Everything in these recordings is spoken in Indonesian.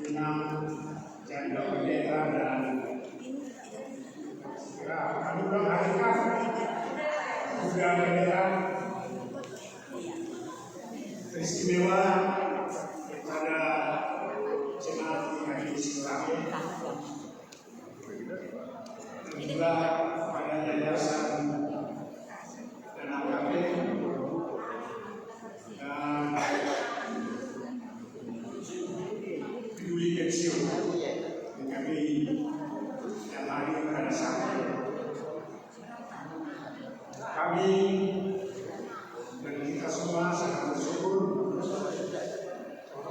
Imam Janda Pendeta dan kami belum hadirkan juga pendeta istimewa kepada jemaat di Surakarta dan juga pada yayasan dan AKP dan peduli pensiun kami yang hadir pada saat ini. Kami dan kita semua sangat bersyukur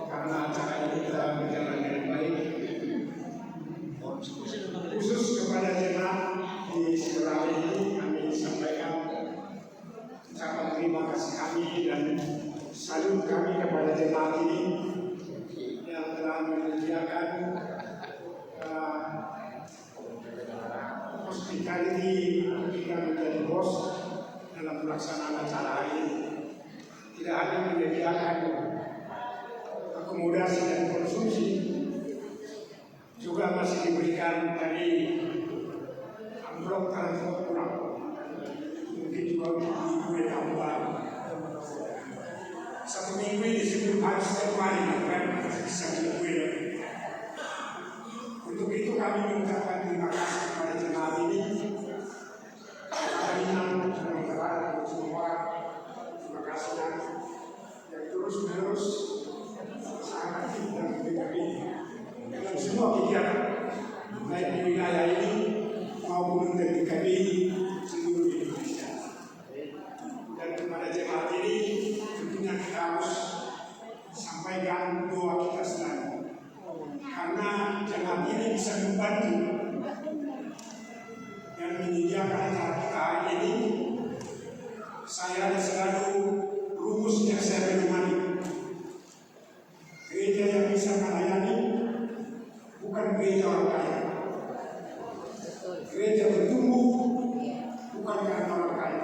karena acara ini telah berjalan dengan baik. Khusus kepada jemaat di Surakarta ini kami sampaikan ucapan terima kasih kami dan salut kami kepada jemaat ini yang telah menyediakan hospitality kita menjadi bos dalam pelaksanaan acara ini. Tidak hanya menyediakan akomodasi dan konsumsi, juga masih diberikan dari amplop transport pulang. Mungkin juga kue tambah. Satu minggu ini sebelum harus setiap hari kan bisa kue. Untuk itu kami mengucapkan terima kasih kepada jemaat ini. Kami mengucapkan semua terima kasih yang terus-menerus sangat dan kami dalam semua kegiatan baik di wilayah ini maupun dari kami seluruh Indonesia. Dan kepada jemaat ini tentunya kita harus sampaikan doa kita selalu. Karena jemaat ini bisa membantu dan menyediakan acara kita ini. Saya ada selalu rumus yang saya pedomani. Gereja yang bisa melayani bukan gereja orang kaya. Gereja bertumbuh bukan karena orang kaya.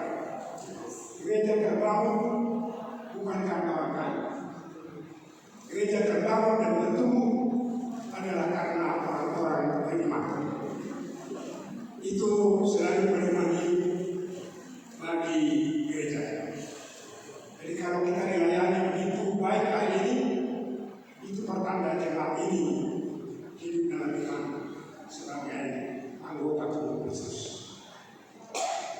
Gereja terbangun bukan karena orang kaya. Gereja terbangun dan bertumbuh adalah karena orang-orang beriman. Itu selalu pedomani bagi gereja. Jadi kalau kita dilayani begitu baik kali ini, itu pertanda jemaat ini hidup dalam iman sebagai anggota tubuh Kristus.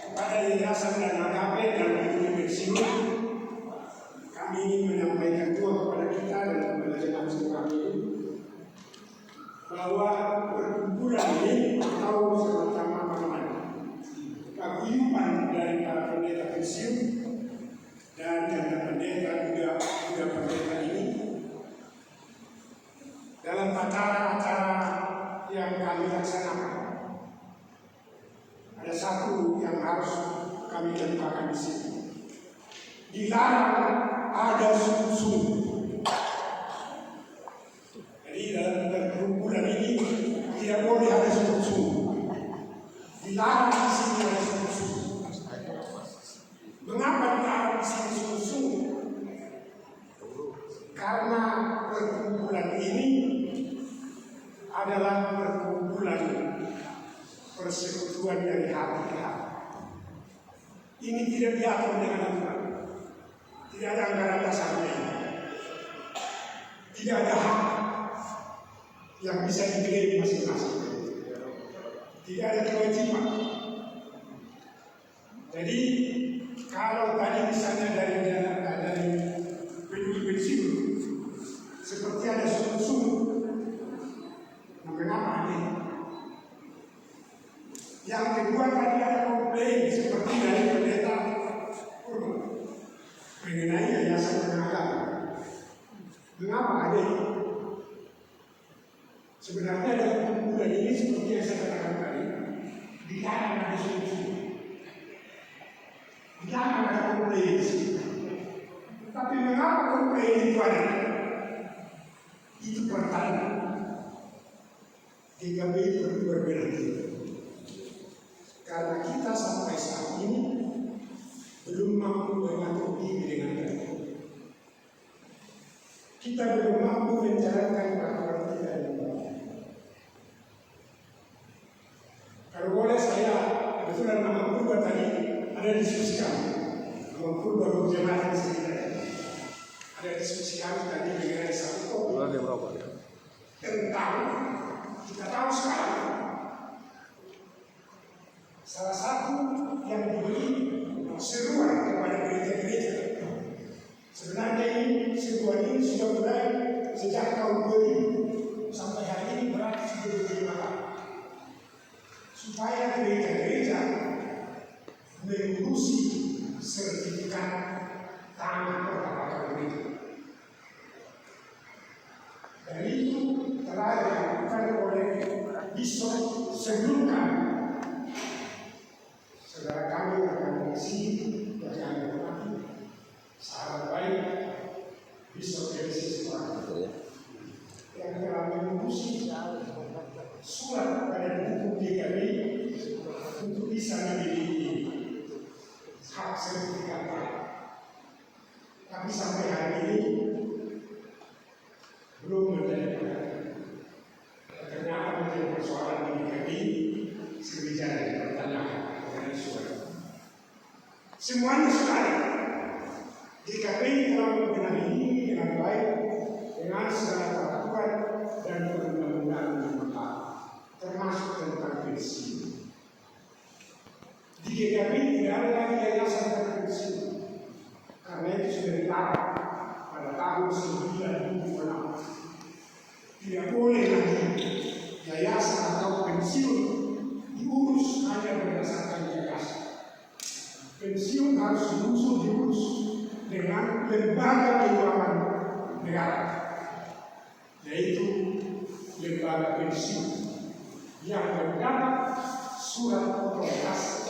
Kepada yayasan dan AKP dan peduli pensiun, kami ingin menyampaikan doa kepada kita dan kepada jemaat kami bahwa perkumpulan ini atau semacam apa namanya paguyuban dari para pendeta pensiun dan janda pendeta juga pendeta ini dalam acara-acara yang kami laksanakan ada satu yang harus kami lakukan di sini. Dilarang ada sungguh-sungguh. Jadi dalam perkumpulan ini tidak boleh ada sungguh-sungguh. Dilarang di sini ada sungguh-sungguh. Mengapa dilarang di sini sungguh-sungguh? Karena perkumpulan ini adalah perkumpulan persekutuan dari hati ke hati. Ini tidak diatur dengan aturan. Tidak ada anggaran dasarnya. Tidak ada hak yang bisa diklaim masing-masing. Tidak ada kewajiban. Jadi kalau tadi misalnya dari peduli pensiun seperti ada sungguh-sungguh, mengapa ini? Yang kedua tadi ada komplain seperti dari pendeta mengenai yayasan tenaga. Mengapa ada? Sebenarnya dalam kumpulan ini seperti yang saya katakan tadi, dilarang ada sungguh-sungguh. Dilarang ada komplain. Tapi mengapa komplain itu ada? Itu pertanda. GKB perlu berbenah. Karena kita sampai saat ini belum mampu mengatur diri dengan baik. kita belum mampu menjalankan peraturan kita yang baik. Kalau boleh saya, kebetulan Mang Purba tadi ada diskusi kami. Mang Purba berjemaah di sini tadi. Ada diskusi kami tadi mengenai satu topik tentang kita tahu sekarang salah satu yang diberi seruan kepada gereja-gereja. Sebenarnya ini seruan ini sudah mulai sejak tahun 2000 sampai hari ini berarti sudah 25 tahun. Supaya gereja-gereja mengurusi sertifikat tanah pertanakan gereja. Dan itu telah dilakukan oleh Bishop sebelum kami. Saudara kami akan mengisi dari Anda sahabat baik Bishop Genesis yang telah mengurusi surat pada buku GKB untuk bisa memiliki hak sertifikat tanah. Tapi sampai hari ini belum menjadi perhatian. Ternyata menjadi persoalan di GKB sebicara pertanyaan mengenai surat. Semuanya sudah ada. GKB telah membenahi ini dengan baik dengan segala peraturan dan perundang-undangan yang berlaku, termasuk tentang pensiun. Di GKB tidak ada lagi yayasan pensiun, karena itu sudah dilarang pada tahun 1996. Tidak boleh lagi yayasan atau pensiun diurus hanya berdasarkan yayasan. Pensiun harus diurus dengan lembaga keuangan negara, yaitu lembaga pensiun yang mendapat surat otoritas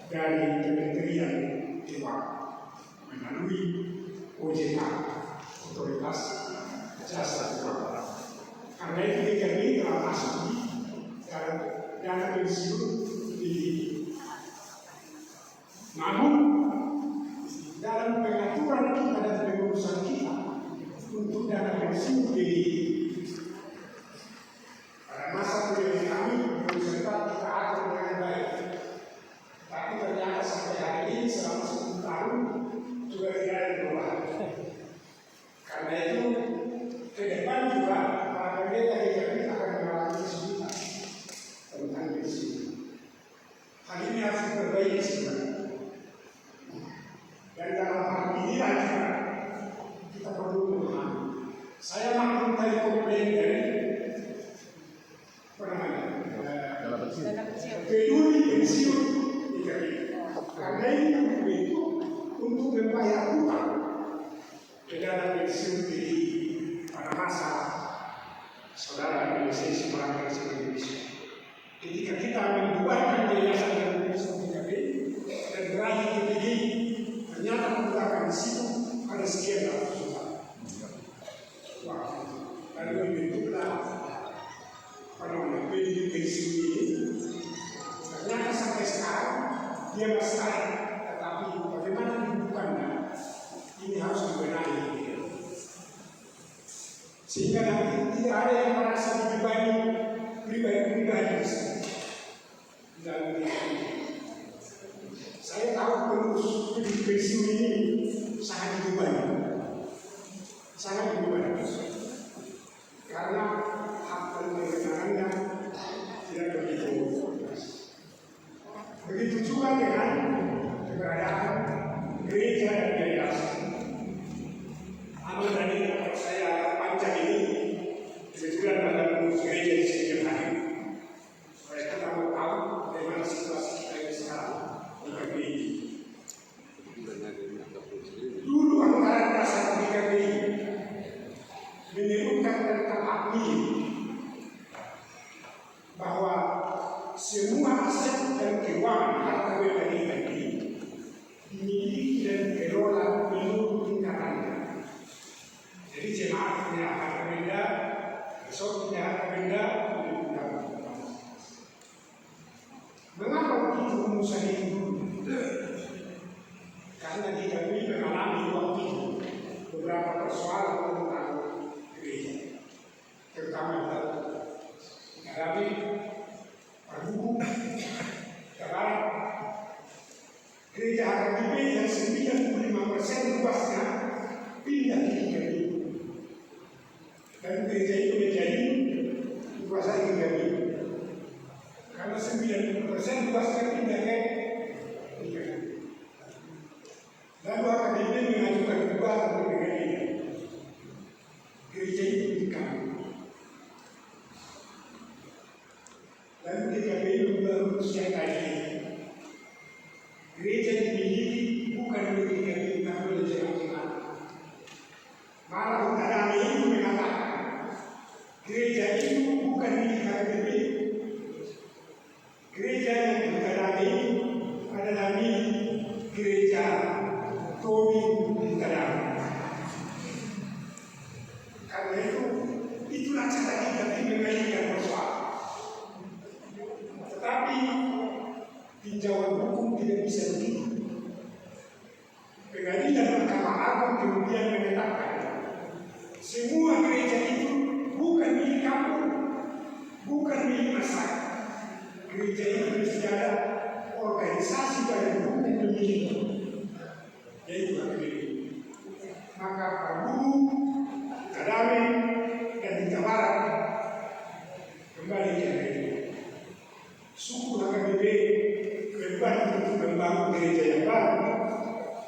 dari Kementerian Keuangan melalui OJK, Otoritas Jasa Keuangan. Karena itu GKB telah masuk di dalam dana pensiun di. Namun dalam pengaturan kita dan pengurusan kita untuk dana pensiun di pada masa pemilihan kami belum sempat kita atur dengan baik. Tapi ternyata sampai hari ini selama 10 tahun juga tidak ada perubahan. Karena itu ke depan juga para pendeta GKB akan mengalami kesulitan tentang pensiun. Hal ini harus diperbaiki sebenarnya. Dan dalam hal ini juga kita perlu memahami. Saya maklum tadi komplain dari peduli pensiun GKB. Karena itu untuk membayar hutang ke dana pensiun di pada masa saudara Indonesia merangkap sebagai bisnis. Ketika kita membuatkan yayasan dan pensiun GKB dan berakhir di PDI, ternyata menggunakan di situ ada sekian ratus juta. Wah, lalu dibentuklah PDI pensiun ini. Ternyata sampai sekarang dia masih ada, tetapi bagaimana dibutuhkannya ini harus dibenahi. Sehingga nanti tidak ada yang merasa dibebani pribadi dalam diri. Saya tahu pengurus pensiun ini sangat dibebani, karena hak penerimaannya tidak begitu. Begitu juga dengan keberadaan gereja dan yayasan. Amal dari saya panjang ini kebetulan ada pengurus gereja di sini yang hadir. Supaya kita tahu bagaimana situasi kita ini sekarang. Dulu anggaran dasar GKB menyebutkan tentang hak milik, bahwa semua aset dan keuangan harta benda GKB dimiliki dan dikelola menurut tingkatannya. Jadi jemaat punya harta benda, besok punya harta benda, mengapa begitu rumusan itu? Karena GKB mengalami waktu itu beberapa persoalan tentang Dan gereja itu menjadi dikuasai GKI. Karena 90% dikuasai PKI. Lalu AKBP mengajukan gugatan ke PKI. Gereja itu dikam. Lalu GKI memutuskan tadi. Gereja dimiliki bukan oleh GKI, tapi oleh jemaat. Malah Utara itu mengatakan gereja itu bukan milik HKBP. Gereja yang Utara itu adalah milik gereja Tobi Utara. Karena itulah cara kita mengalihkan persoalan. Tetapi tinjauan hukum tidak bisa begitu. Pengadilan Mahkamah Agung kemudian menetapkan semua gereja itu bukan milik kamu, bukan milik masyarakat. Gereja itu mesti ada organisasi pada hukum yang memiliki, yaitu HKBP. Maka Prabu, Kadame, dan Huta Barat kembali ke HKBP. Suku HKBP kembali untuk membangun gereja yang baru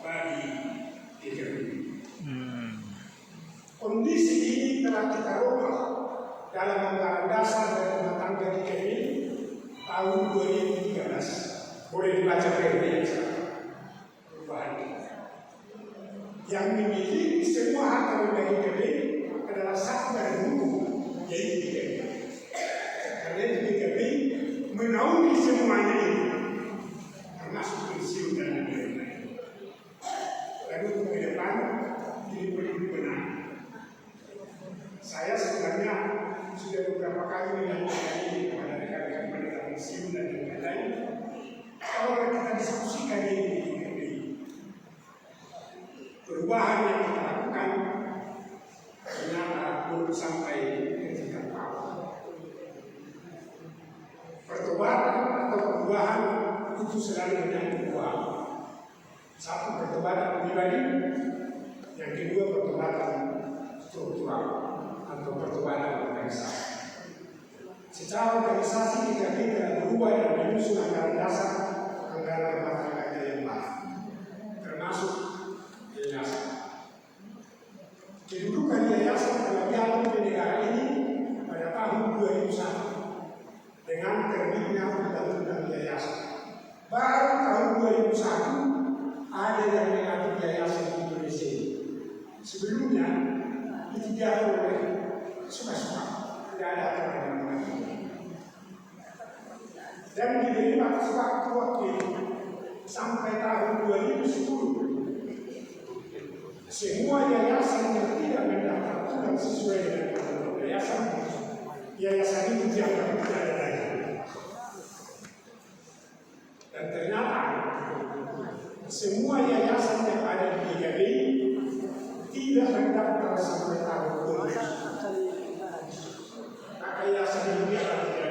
bagi GKI. Kondisi ini telah kita ubah dalam anggaran dasar dan rumah tangga GKI tahun 2013. Boleh dibaca yang perubahan yang memiliki semua harta benda GKI adalah satu dari hukum, yaitu GKI. Karena GKI menaungi semuanya ini, termasuk pensiun dan lain-lain. Lalu ke depan ini perlu benar. Saya sebenarnya sudah beberapa kali menyampaikan ini kepada rekan-rekan penegak pensiun dan lain-lain. Kalau kita diskusikan ini, perubahan yang kita lakukan ternyata belum sampai ke tingkat bawah. Pertobatan atau perubahan itu selalu menyangkut dua. Satu, pertobatan pribadi, yang kedua pertobatan struktural atau pertobatan organisasi. Secara organisasi kita berubah dan menyusun anggaran dasar, anggaran rumah tangga yang baru, termasuk yayasan. Kedudukan yayasan telah diatur di negara ini pada tahun 2001 dengan terbitnya undang-undang yayasan. Baru tahun 2001 ada yang mengatur yayasan di Indonesia. Sebelumnya itu diatur oleh suka-suka, tidak ada aturan yang mengatur. Dan diberi waktu sampai tahun 2010. Semua yayasan yang tidak mendaftar sesuai dengan aturan yayasan itu tidak ada lagi. Dan ternyata semua yayasan yang ada di GKI tidak mendaftar sampai tahun 2010. Maka yayasan itu tidak ada.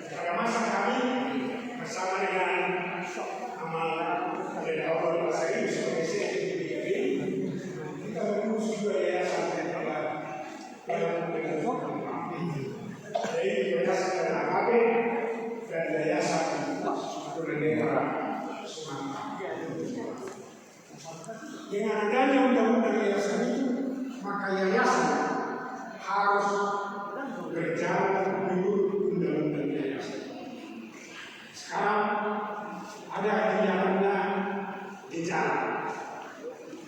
Pada masa kami bersama dengan amal dari awal saya sebagai sekjen di GKI, kita mengurus juga yayasan yang jadi yayasan dan AKB dan yayasan tunanetra Sumatera. Dengan adanya undang-undang yayasan itu, maka yayasan harus berjalan menurut undang-undang yayasan. Sekarang ada kegiatannya di jalan.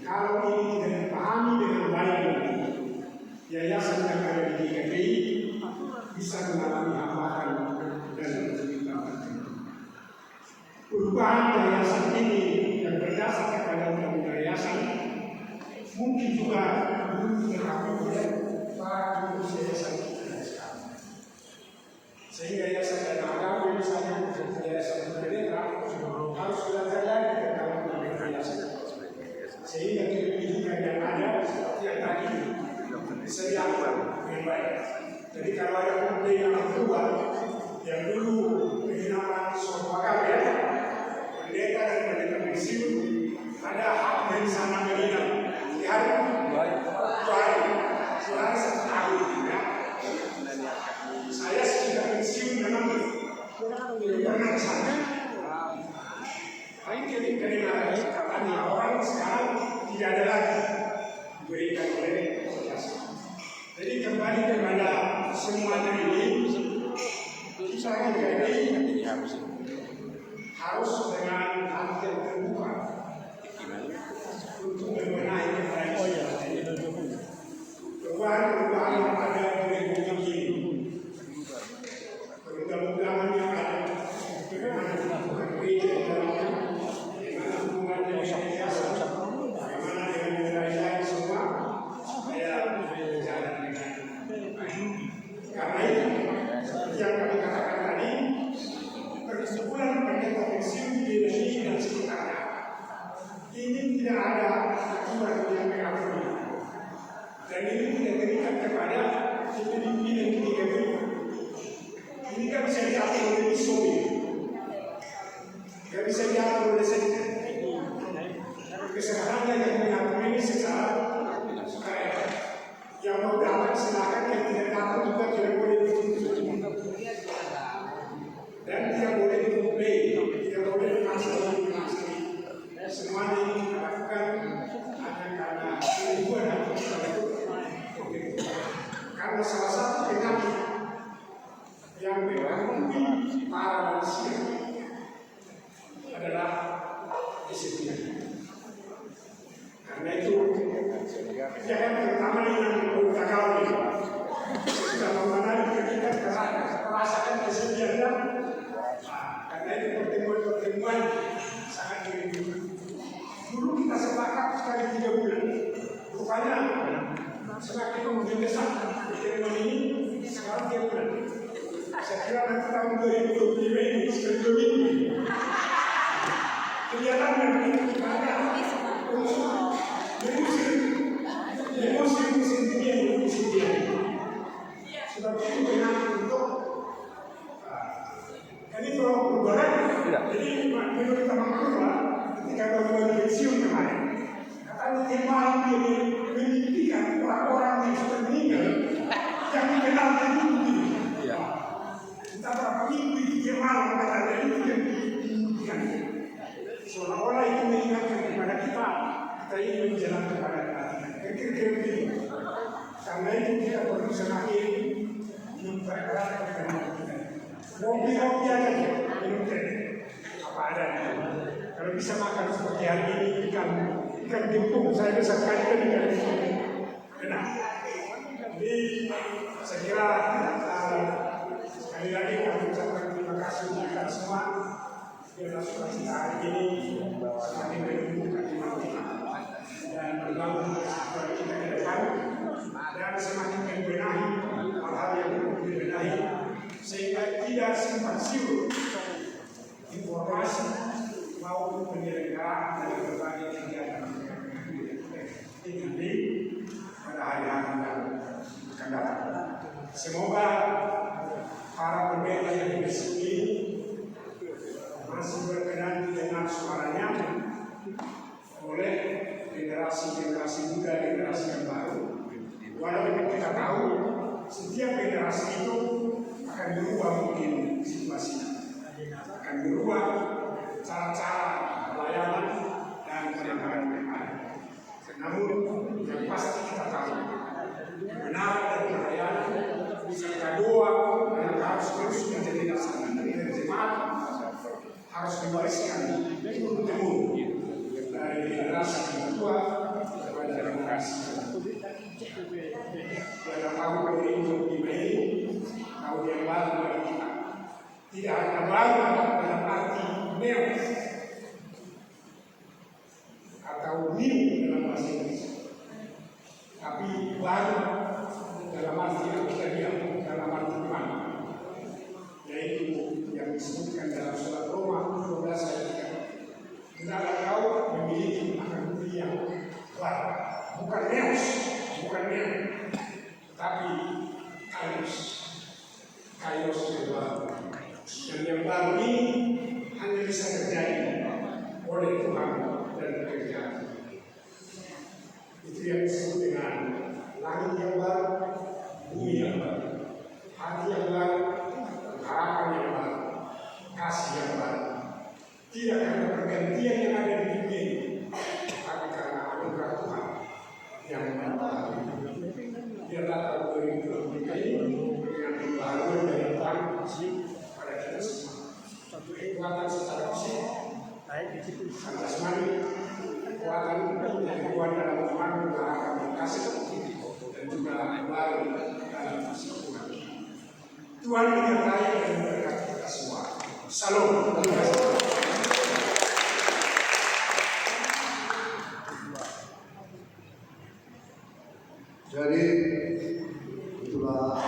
Kalau ini tidak dipahami dengan baik, yayasan yang ada di GKI bisa mengalami hambatan dan terjadi. Perubahan yayasan ini yang berdasar kepada undang-undang yayasan mungkin juga belum diketahui oleh para pengurus yayasan kita sekarang. Sehingga yayasan dan agama misalnya yayasan tunanetra harus belajar lagi tentang undang-undang yayasan. Sehingga pendidikan yang ada seperti yang tadi bisa diatur dengan baik. Jadi kalau ada komplain yang kedua yang dulu penghinaan suatu agama ya, pendeta dan pendeta pensiun ada hak yang sama menghina di hari itu hari Dan ini tidak terikat kepada pemimpin yang ketiga itu. Ini kan bisa diatur oleh isomi, nggak bisa diatur oleh sekte. Kesalahannya yang mengatur ini secara yang mau datang silakan, yang tidak datang juga tidak boleh dituntut dan tidak boleh dikomplain, tidak boleh dimaksud. Semuanya ini kita lakukan hanya karena tujuan atau karena salah satu penyakit yang menghantui para manusia adalah disiplin. Karena itu kejadian pertama yang kita kawal sudah mengenali kita merasakan kesedihan. Karena itu pertemuan sangat merindukan. Dulu kita sepakat sekali 3 bulan. Rupanya semakin kemudian besar pertemuan ini sekarang 3 bulan. Saya kira nanti tahun 2025 ini sekali 2 minggu. Kelihatan begitu banyak unsur musim dia. Sudah begitu benar untuk ini kalau perubahan. Jadi menurut teman-teman ketika baru pensiun kemarin, katanya dia malam dia menimpikan orang-orang yang sudah meninggal yang dikenal itu begini. Entah berapa minggu dia malam katanya itu yang dimimpikan. Seolah-olah itu mengingatkan kepada kita ini menjalankan kepada kira-kira begini. Karena itu kita perlu semakin mempererat kepada kita. Ngopi-ngopi aja minum teh apa adanya. Kalau bisa makan seperti hari ini ikan gempung, saya bisa sekali ikan gempung. Enak. Jadi saya kira sekali lagi kami ucapkan terima kasih untuk kita semua. Biarlah sukacita hari ini semakin menumbuhkan iman kita dan berbangun kepada kita ke depan dan semakin membenahi hal-hal yang perlu dibenahi sehingga tidak simpang siur informasi maupun penyelenggaraan dari berbagai kegiatan ini pada hari-hari yang akan datang. Semoga para pendeta yang di sini masih berkenan didengar suaranya oleh generasi muda, generasi yang baru. Walaupun kita tahu setiap generasi itu akan berubah mungkin situasinya, akan berubah cara-cara pelayanan dan penanganan mereka. Namun yang pasti kita tahu kebenaran dari pelayanan serta doa yang harus terus menjadi dasar dari jemaat harus diwariskan turun-temurun dari generasi yang kedua kepada generasi. Dalam tahun 2025 ini tahun yang baru bagi kita, tidak hanya baru dalam arti neo atau new dalam bahasa Inggris, tapi baru dalam arti Alkitab, dalam arti iman, yaitu yang disebutkan dalam surat Roma 12 ayat 3. Hendaklah kau memiliki akan budi yang baru, bukan neos, bukan neo, tapi kairos yang baru. Dan yang baru ini hanya bisa terjadi oleh Tuhan dan pekerjaan. Itu yang disebut dengan langit yang baru, bumi yang baru, hati yang baru, harapan yang baru, kasih yang baru. Tidak karena pergantian yang ada di dunia ini, tapi karena anugerah Tuhan yang baru. Biarlah tahun 2023 ini dengan pembaharuan dari Tuhan pada kita semua. Kekuatan secara fisik, jasmani, kekuatan yang kuat dalam iman, harapan dan kasih, dan juga baru dalam persekutuan. Tuhan menyertai dan memberkati kita semua. Salam. Jadi itulah